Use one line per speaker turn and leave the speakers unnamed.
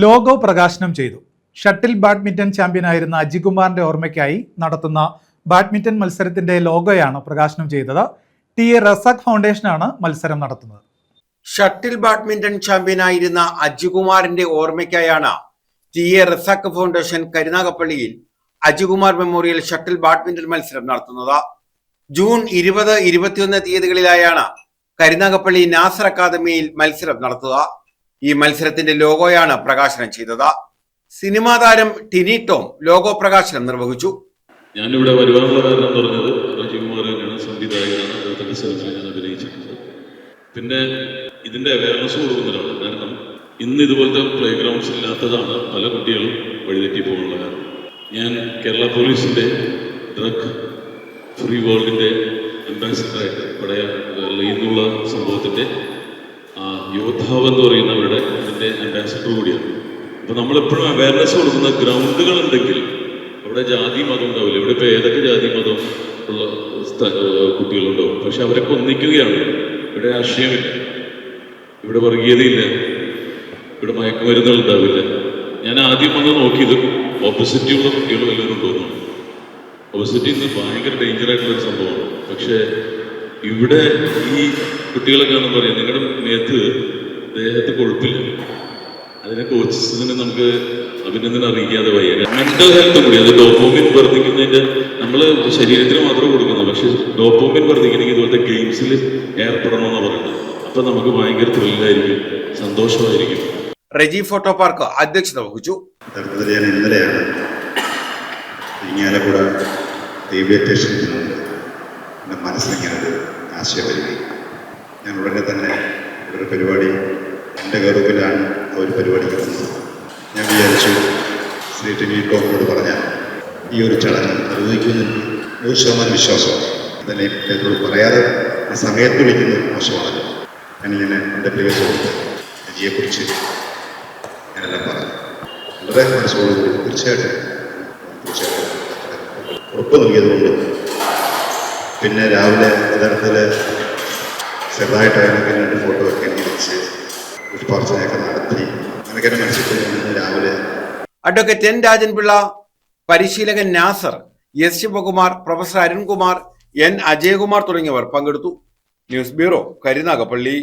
Logo പ്രകാശനം ചെയ്തു. Shuttle badminton ചാമ്പ്യനായിരുന്ന അജികുമാറിന്റെ ഓർമ്മയ്ക്കായി നടത്തുന്ന ബാഡ്മിന്റൺ മത്സരത്തിന്റെ ലോഗോയാണ് പ്രകാശനം ചെയ്തത്. ടി റസാഖ് ഫൗണ്ടേഷനാണ് മത്സരം നടത്തുന്നത്.
ഷട്ടിൽ ബാഡ്മിന്റൺ ചാമ്പ്യനായിരുന്ന അജികുമാറിന്റെ ഓർമ്മയ്ക്കായാണ് ടി റസാഖ് ഫൗണ്ടേഷൻ കരുനാഗപ്പള്ളിയിൽ അജികുമാർ മെമ്മോറിയൽ ഷട്ടിൽ ബാഡ്മിന്റൺ മത്സരം നടത്തുന്നത്. ജൂൺ 20, 21 തീയതികളിലായാണ് കരുനാഗപ്പള്ളി നാസർ അക്കാദമിയിൽ മത്സരം നടത്തുക. ഈ മത്സരത്തിന്റെ ലോഗോയാണ് പ്രകാശനം ചെയ്തത്. സിനിമാ താരം ടിനി ടോം ലോഗോ പ്രകാശനം നിർവഹിച്ചു.
ഞാനിവിടെ വരുവാനുള്ള കാരണം എന്ന് പറഞ്ഞത് അജികുമാർ തന്നെയാണ്, സംവിധായകനാണ്. അദ്ദേഹത്തിന്റെ സിനിമയിൽ ഞാൻ അഭിനയിച്ചിട്ടുണ്ട്. പിന്നെ ഇതിന്റെ അവയർനെസ് കൊടുക്കുന്നതാണ്. കാരണം ഇന്ന് ഇതുപോലത്തെ പ്ലേ ഗ്രൗണ്ട്സ് ഇല്ലാത്തതാണ് പല കുട്ടികളും വഴിതെറ്റി പോകാനുള്ള കാരണം. ഞാൻ കേരള പോലീസിന്റെ ഡ്രഗ് ഫ്രീ വേൾഡിന്റെ അംബാസിഡറായിട്ട് പഴയ എന്നുള്ള സംഭവത്തിന്റെ യോദ്ധാവ് എന്ന് പറയുന്നവരുടെ ഇതിന്റെ അംബാസിഡർ കൂടിയാണ്. അപ്പൊ നമ്മളെപ്പോഴും അവയർനെസ് കൊടുക്കുന്ന ഗ്രൗണ്ടുകൾ ഉണ്ടെങ്കിൽ അവിടെ ജാതി മതം ഉണ്ടാവില്ല. ഇവിടെ ഇപ്പൊ ഏതൊക്കെ ജാതി മതം ഉള്ള കുട്ടികളുണ്ടാവും. പക്ഷെ അവരൊക്കെ ഒന്നിക്കുകയാണ്. ഇവിടെ രാഷ്ട്രീയമില്ല, ഇവിടെ വർഗീയതയില്ല, ഇവിടെ മയക്കുമരുന്നുകൾ ഉണ്ടാവില്ല. ഞാൻ ആദ്യം വന്ന് നോക്കിയത് ഓപ്പോസിറ്റീവുള്ള കുട്ടികൾ വല്ലവരും ഉണ്ടോന്നു. ഓപ്പോസിറ്റീവ് ഇന്ന് ഭയങ്കര ഡേഞ്ചർ ആയിട്ടുള്ളൊരു സംഭവമാണ്. പക്ഷെ ഇവിടെ ഈ കുട്ടികളൊക്കെ ആണെന്ന് പറയാം, നിങ്ങളുടെ മേത്ത് ദേഹത്ത് കൊഴുപ്പില്ല. അതിനെ കോച്ചസിന് നമുക്ക് അഭിനന്ദനം അറിയിക്കാതെ വയ്യ. മെന്റൽ ഹെൽത്ത് കൂടി, അത് ഡോപ്പോമിൻ വർദ്ധിക്കുന്നതിന്റെ നമ്മൾ ശരീരത്തിന് മാത്രമേ കൊടുക്കുന്നു. പക്ഷെ ഡോപ്പോമിൻ വർദ്ധിക്കണമെങ്കിൽ ഇതുപോലത്തെ ഗെയിംസിൽ ഏർപ്പെടണമെന്ന് പറയുന്നത്. അപ്പൊ നമുക്ക് ഭയങ്കര ത്രില്ലായിരിക്കും, സന്തോഷമായിരിക്കും.
റെജി ഫോട്ടോ പാർക്ക് അധ്യക്ഷത വഹിച്ചു.
ഞാൻ ഇന്നലെയാണ് ഇരിങ്ങാലക്കുട റെയിൽവേ സ്റ്റേഷനിൽ നിന്നുകൊണ്ട് എൻ്റെ മനസ്സിലിങ്ങനൊരു ആശയം വരികയും ഞാൻ ഉടനെ തന്നെ ഒരു പരിപാടി എൻ്റെ ഗൗരവത്തിലാണ് ആ ഒരു പരിപാടി വരുന്നത്. ഞാൻ വിചാരിച്ചു ശ്രീ ടിനി ടോമിനോട് പറഞ്ഞാൽ ഈ ഒരു ചടങ്ങ് നിർവഹിക്കുമെന്ന് 100% വിശ്വാസമാണ്. അതിനെ എന്നോട് പറയാതെ ആ സമയത്ത് വിളിക്കുന്നത് മോശമാണല്ലോ. ഞാനിങ്ങനെ എൻ്റെ പ്രിയ സുഹൃത്ത് രജിയെക്കുറിച്ച് ഞാനെല്ലാം പറഞ്ഞു. വളരെ മനസ്സോടുകൂടി തീർച്ചയായിട്ടും ഉറപ്പ് നൽകിയതുകൊണ്ട് പിന്നെ രാവിലെ യഥാർത്ഥത്തിൽ ചെറുതായിട്ടായിരുന്നു 2 ഫോട്ടോ ഒക്കെ തിരിച്ച് പുഷ്പാർച്ചനയൊക്കെ നടത്തി അങ്ങനെയൊക്കെ മനസ്സിൽ രാവിലെ.
അഡ്വക്കേറ്റ് എൻ രാജൻപിള്ള, പരിശീലകൻ Nasar, S Sivakumar, professor Arunkumar, N Ajayakumar തുടങ്ങിയവർ പങ്കെടുത്തു. News bureau, Karunagappally.